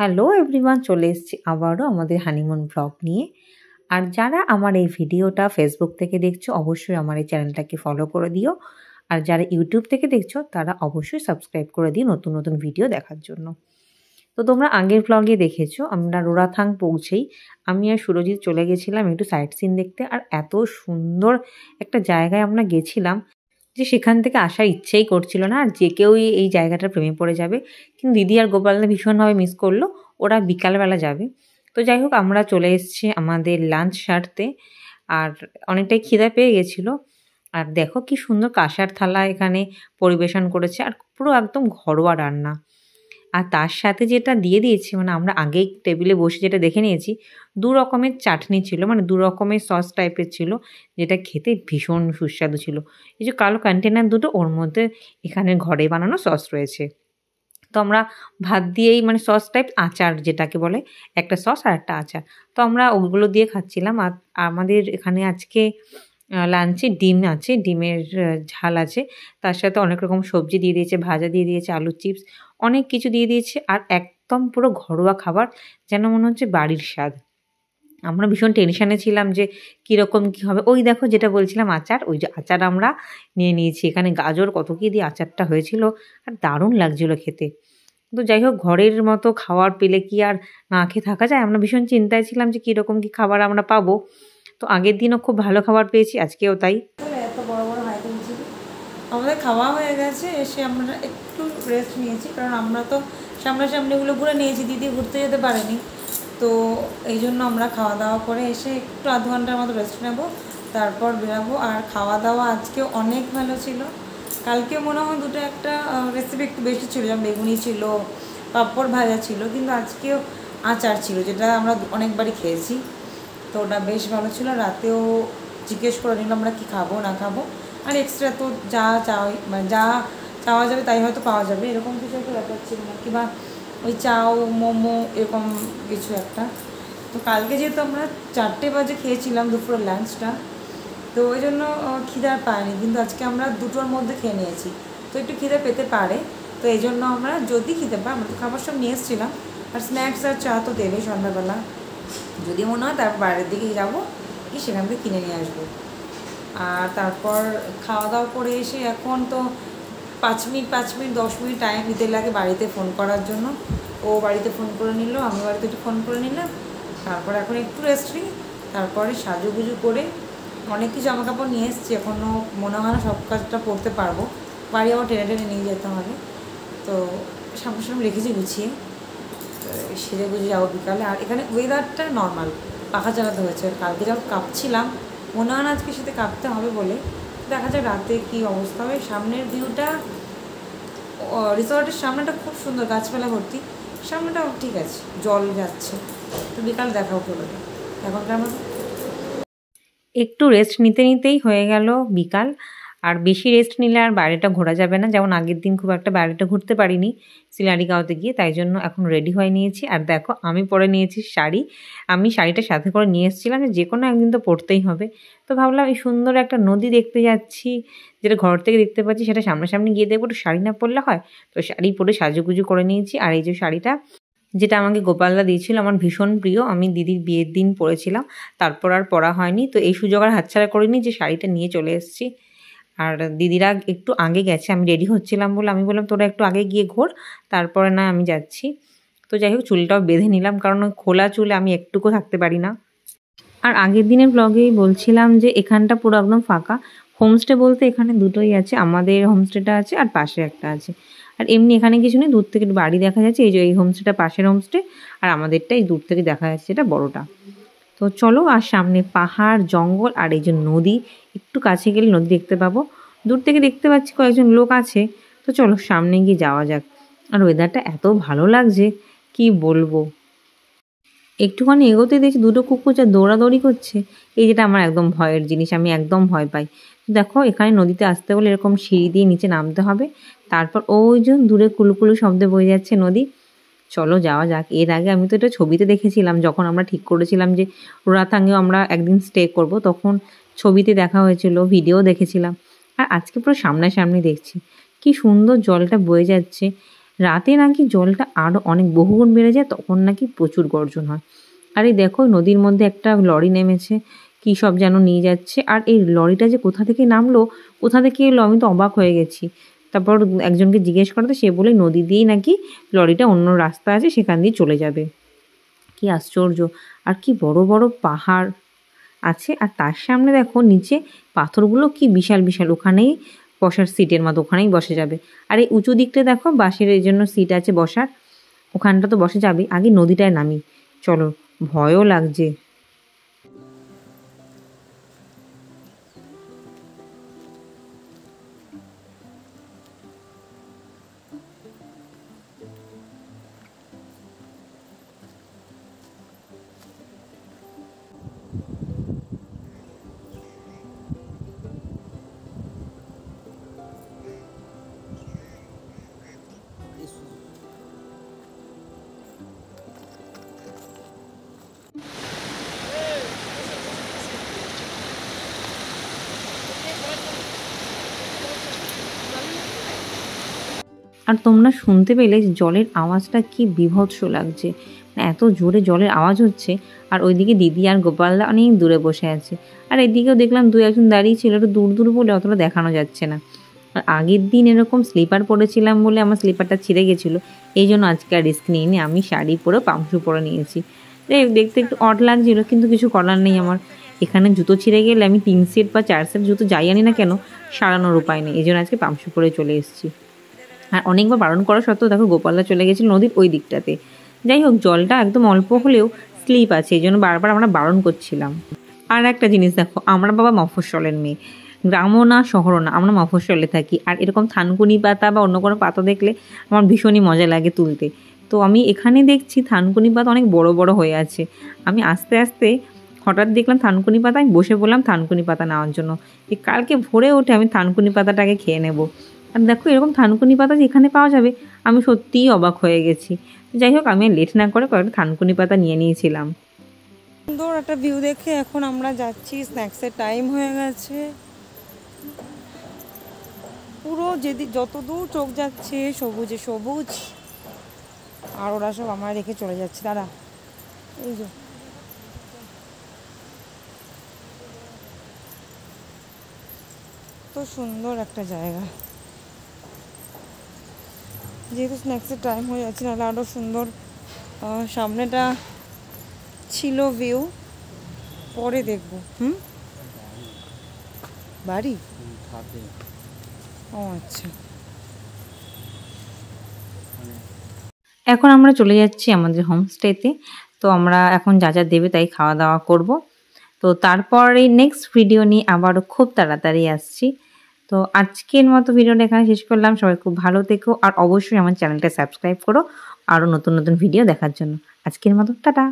Hello everyone, চলে এসেছি আবারও আমাদের হানিমুন ব্লগ নিয়ে। আর যারা আমার এই ভিডিওটা ফেসবুক থেকে দেখছো অবশ্যই আমার এই চ্যানেলটাকে ফলো করে দিও। আর যারা ইউটিউব থেকে দেখছো তারা অবশ্যই সাবস্ক্রাইব করে দিও নতুন নতুন ভিডিও দেখার জন্য। তো তোমরা আগের ব্লগে দেখেছো আমরা রোরাথাং পৌঁছেই আমি আর সুরজিৎ চলে গেছিলাম একটু সাইট সিন দেখতে। আর এত সুন্দর একটা জায়গায় আমরা গেছিলাম যে সেখান থেকে আসার ইচ্ছেই করছিল না। আর যে কেউই এই জায়গাটার প্রেমে পড়ে যাবে, কিন্তু দিদি আর গোপালদা ভীষণভাবে মিস করলো। ওরা বিকালবেলা যাবে। তো যাই হোক, আমরা চলে এসেছি আমাদের লাঞ্চ সারতে। আর অনেকটাই খিদে পেয়ে গেছিলো। আর দেখো কি সুন্দর কাঁসার থালা এখানে পরিবেশন করেছে, আর পুরো একদম ঘরোয়া রান্না। আর তার সাথে যেটা দিয়ে দিয়েছি, মানে আমরা আগেই টেবিলে বসে যেটা দেখে নিয়েছি, 2 রকমের চাটনি ছিল, মানে 2 রকমের সস টাইপের ছিল, যেটা খেতে ভীষণ সুস্বাদু ছিল। এই যে কালো কন্টেনার দুটো, ওর মধ্যে এখানে ঘরে বানানো সস রয়েছে। তো আমরা ভাত দিয়েই, মানে সস টাইপ আচার যেটাকে বলে, একটা সস আর একটা আচার, তো আমরা ওগুলো দিয়ে খাচ্ছিলাম। আর আমাদের এখানে আজকে লাঞ্চে ডিম আছে, ডিমের ঝাল আছে, তার সাথে অনেক রকম সবজি দিয়ে দিয়েছে, ভাজা দিয়ে দিয়েছে, আলুর চিপস, অনেক কিছু দিয়ে দিয়েছে। আর একদম পুরো ঘরোয়া খাবার, যেন মনে হচ্ছে বাড়ির স্বাদ। আমরা ভীষণ টেনশানে ছিলাম যে কীরকম কী হবে। ওই দেখো যেটা বলছিলাম আচার, ওই যে আচার আমরা নিয়ে নিয়েছি। এখানে গাজর কত কী দিয়ে আচারটা হয়েছিল, আর দারুণ লাগছিলো খেতে। তো যাই হোক, ঘরের মতো খাবার পেলে কি আর না খেয়ে থাকা যায়। আমরা ভীষণ চিন্তায় ছিলাম যে কীরকম কী খাবার আমরা পাবো। তো আগের দিনও খুব ভালো খাবার পেয়েছি, আজকেও তাই। এত বড় বড় আইটেম ছিল। আমাদের খাওয়া হয়ে গেছে, এসে আমরা একটু রেস্ট নিয়েছি, কারণ আমরা তো সামনাসামনিগুলো ঘুরে নিয়েছি, দিদি ঘুরতে যেতে পারেনি। তো এই জন্য আমরা খাওয়া দাওয়া করে এসে একটু আধ ঘন্টার মতো রেস্ট নেব, তারপর বেরাবো। আর খাওয়া দাওয়া আজকে অনেক ভালো ছিল। কালকে মনে হয় দুটো একটা রেসিপি একটু বেশি ছিল, যেমন বেগুনি ছিল, পাঁপড় ভাজা ছিল, কিন্তু আজকেও আচার ছিল, যেটা আমরা অনেকবারই খেয়েছি। তো ওটা বেশ ভালো ছিল। রাতেও জিজ্ঞেস করে নিলাম আমরা কী খাবো না খাবো, আর এক্সট্রা তো যা চাওয়া, মানে যা চাওয়া যাবে তাই হয়তো পাওয়া যাবে, এরকম কিছু একটা ব্যাপার ছিল না, কিংবা ওই চাও মোমো এরকম কিছু একটা। তো কালকে যেহেতু আমরা 4টে বাজে খেয়েছিলাম দুপুরের লাঞ্চটা, তো ওই জন্য খিদে পায়নি, কিন্তু আজকে আমরা 2টোর মধ্যে খেয়ে নিয়েছি, তো একটু খিদে পেতে পারে। তো এই জন্য আমরা যদি খিদে পাই, আমরা তো খাবার সব নিয়ে এসেছিলাম, আর স্ন্যাক্স আর চা তো দেবেই সন্ধ্যাবেলা। যদি মনে হয় তারপর বাইরের দিকেই যাবো, কি সেখান থেকে কিনে নিয়ে আসবো। আর তারপর খাওয়া দাওয়া করে এসে এখন তো 5 মিনিট 10 মিনিট টাইম নিতে লাগে বাড়িতে ফোন করার জন্য। ও বাড়িতে ফোন করে নিল, আমি বাড়িতে একটু ফোন করে নিলাম। তারপর এখন একটু রেস্ট নিই, তারপরে সাজুগুজু করে অনেক কিছু জামাকাপড় নিয়ে এসেছি, এখনও মনে হয় না সব কাজটা করতে পারবো, বাড়ি আমার টেনে টেনে নিয়ে যেতে হবে। তো সামনাসামনি রেখেছি গুছিয়ে, সেরে গুজে যাবো বিকালে। আর এখানে ওয়েদারটা নর্মাল, পাখা চালাতে হয়েছে। কালকে যখন কাঁপছিলাম, মনে হয় না আজকে সাথে কাঁপতে হবে বলে। দেখা যায় রাতে কী অবস্থা হবে। সামনের ভিউটা, রিসর্টের সামনেটা খুব সুন্দর, গাছপালা ভর্তি, সামনেটাও ঠিক আছে, জল যাচ্ছে। তো বিকাল দেখাও হলো এখনকার মতো। একটু রেস্ট নিতে নিতেই হয়ে গেল বিকাল। আর বেশি রেস্ট নিলে আর বাইরেটা ঘোরা যাবে না, যেমন আগের দিন খুব একটা বাইরেটা ঘুরতে পারিনি সিলারিগাঁওতে গিয়ে, তাই জন্য এখন রেডি হয়ে নিয়েছি। আর দেখো আমি পরে নিয়েছি শাড়ি। আমি শাড়িটা সাথে করে নিয়ে এসেছিলাম, যে কোনো একদিন তো পরতেই হবে। তো ভাবলাম এই সুন্দর একটা নদী দেখতে যাচ্ছি, যেটা ঘর থেকে দেখতে পাচ্ছি, সেটা সামনাসামনি গিয়ে দেখবো, একটু শাড়ি না পরলে হয়। তো শাড়ি পরে সাজুগুজু করে নিয়েছি। আর এই যে শাড়িটা, যেটা আমাকে গোপালদা দিয়েছিল, আমার ভীষণ প্রিয়, আমি দিদির বিয়ের দিন পরেছিলাম, তারপর আর পরা হয়নি। তো এই সুযোগ আর হাতছাড়া করিনি যে শাড়িটা নিয়ে চলে এসেছি। আর দিদিরা একটু আগে গেছে, আমি রেডি হচ্ছিলাম বলে আমি বললাম তোরা একটু আগে গিয়ে ঘোর, তারপরে না আমি যাচ্ছি। তো যাই হোক, চুলটাও বেঁধে নিলাম, কারণ খোলা চুলে আমি একটুকু থাকতে পারি না। আর আগের দিনের ব্লগেই বলছিলাম যে এখানটা পুরো একদম ফাঁকা। হোমস্টে বলতে এখানে দুটোই আছে, আমাদের হোমস্টেটা আছে আর পাশে একটা আছে। আর এমনি এখানে কিছু নেই, দূর থেকে বাড়ি দেখা যাচ্ছে। এই যে এই হোমস্টেটা পাশের হোমস্টে, আর আমাদেরটা এই দূর থেকে দেখা যাচ্ছে, এটা বড়টা। তো চলো, আর সামনে পাহাড় জঙ্গল আর এই যে নদী, একটু কাছে গেলে নদী দেখতে পাবো। দূর থেকে দেখতে পাচ্ছি কয়েকজন লোক আছে। তো চলো সামনে গিয়ে যাওয়া যাক। আর ওয়েদারটা এত ভালো লাগছে কি বলবো। একটুখানি এগোতে দেখছি 2টো কুকুর যা দৌড়াদৌড়ি করছে, এই যেটা আমার একদম ভয়ের জিনিস, আমি একদম ভয় পাই। দেখো এখানে নদীতে আসতে হলে এরকম সিঁড়ি দিয়ে নিচে নামতে হবে, তারপর ওই যে দূরে কুলুকুলু শব্দে বয়ে যাচ্ছে নদী। চলো যাওয়া যাক। এর আগে আমি তো এটা ছবিতে দেখেছিলাম, যখন আমরা ঠিক করেছিলাম যে রোরাথাঙেও আমরা একদিন স্টে করব, তখন ছবিতে দেখা হয়েছিল, ভিডিও দেখেছিলাম। আর আজকে পুরো সামনাসামনি দেখছি, কি সুন্দর জলটা বয়ে যাচ্ছে। রাতে নাকি জলটা আরও অনেক বহুগুণ বেড়ে যায়, তখন নাকি প্রচুর গর্জন হয়। আর এই দেখো নদীর মধ্যে একটা লরি নেমেছে, কী সব যেন নিয়ে যাচ্ছে। আর এই লরিটা যে কোথা থেকে নামলো, কোথা থেকে এলো, আমি তো অবাক হয়ে গেছি। তারপর একজনকে জিজ্ঞেস করাতে সে বলে নদী দিয়েই নাকি লরিটা অন্য রাস্তা আছে, সেখান দিয়ে চলে যাবে। কি আশ্চর্য! আর কি বড় বড় পাহাড় আছে, আর তার সামনে দেখো নিচে পাথরগুলো কি বিশাল বিশাল, ওখানেই বসার সিটের মতো, ওখানেই বসে যাবে। আর এই উঁচু দিকটা দেখো বাসের এই জন্য সিট আছে বসার, ওখানটা তো বসে যাবে। আগে নদীটায় নামি, চলো, ভয়ও লাগছে। আর তোমরা শুনতে পেলে জলের আওয়াজটা কি বীভৎস লাগছে, এত জোরে জলের আওয়াজ হচ্ছে। আর ওইদিকে দিদি আর গোপালদা অনেক দূরে বসে আছে, আর এদিকেও দেখলাম দু একজন দাঁড়িয়ে ছিল, একটু দূর দূর বলে অতটা দেখানো যাচ্ছে না। আর আগের দিন এরকম স্লিপার পরেছিলাম বলে আমার স্লিপারটা ছিঁড়ে গেছিলো, এই জন্য আজকে আর রিস্ক নিইনি, আমি শাড়ি পরে পামশু পরে নিয়েছি। দেখতে একটু অড লাগছিলো, কিন্তু কিছু করার নেই আমার। এখানে জুতো ছিঁড়ে গেলে আমি 3 সেট বা 4 সেট জুতো যাই আনি না কেন, সারানোর উপায় নেই, এই জন্য আজকে পামশু পরে চলে এসেছি। আর অনেকবার বারণ করা সত্ত্বেও দেখো গোপালদা চলে গেছিল নদীর ওই দিকটাতে। যাই হোক, জলটা একদম অল্প হলেও স্লিপ আছে, এই জন্য বারবার আমরা বারণ করছিলাম। আর একটা জিনিস দেখো, আমরা বাবা মফস্বলের মেয়ে, গ্রামও না শহরও না, আমরা মফস্বলে থাকি। আর এরকম থানকুনি পাতা বা অন্য কোনো পাতা দেখলে আমার ভীষণই মজা লাগে তুলতে। তো আমি এখানে দেখছি থানকুনি পাতা অনেক বড় বড় হয়ে আছে। আমি আস্তে আস্তে হঠাৎ দেখলাম থানকুনি পাতা, আমি বসে বললাম থানকুনি পাতা নেওয়ার জন্য। কালকে ভোরে উঠে আমি থানকুনি পাতাটাকে খেয়ে নেব। আর দেখো এরকম থানকুনি পাতা যেখানে পাওয়া যাবে, আমি সত্যিই অবাক হয়ে গেছি। যাই হোক, আমি লেট না করে কয়েকটা থানকুনি পাতা নিয়ে নিয়েছিলাম। সুন্দর একটা ভিউ দেখে এখন আমরা যাচ্ছি, স্ন্যাক্সের টাইম হয়ে গেছে। পুরো যত দূর চোখ যাচ্ছে সবুজে সবুজ, আর ওরা সব আমার রেখে চলে যাচ্ছে। দাঁড়া, এই যে তো সুন্দর একটা জায়গা। যেহেতু স্ন্যাক্সের টাইম হয়ে যাচ্ছে, নাহলে আরও সুন্দর সামনেটা ছিল ভিউ, পরে দেখবো। বাড়ি, ও আচ্ছা। এখন আমরা চলে যাচ্ছি আমাদের হোমস্টেতে। তো আমরা এখন যা যা দেবে তাই খাওয়া দাওয়া করব। তো তারপরে নেক্সট ভিডিও নিয়ে আবারও খুব তাড়াতাড়ি আসছি। তো আজকের মতো ভিডিওটা এখানে শেষ করলাম। সবাই খুব ভালো থেকো, আর অবশ্যই আমার চ্যানেলটা সাবস্ক্রাইব করো আরও নতুন নতুন ভিডিও দেখার জন্য। আজকের মতো টাটা।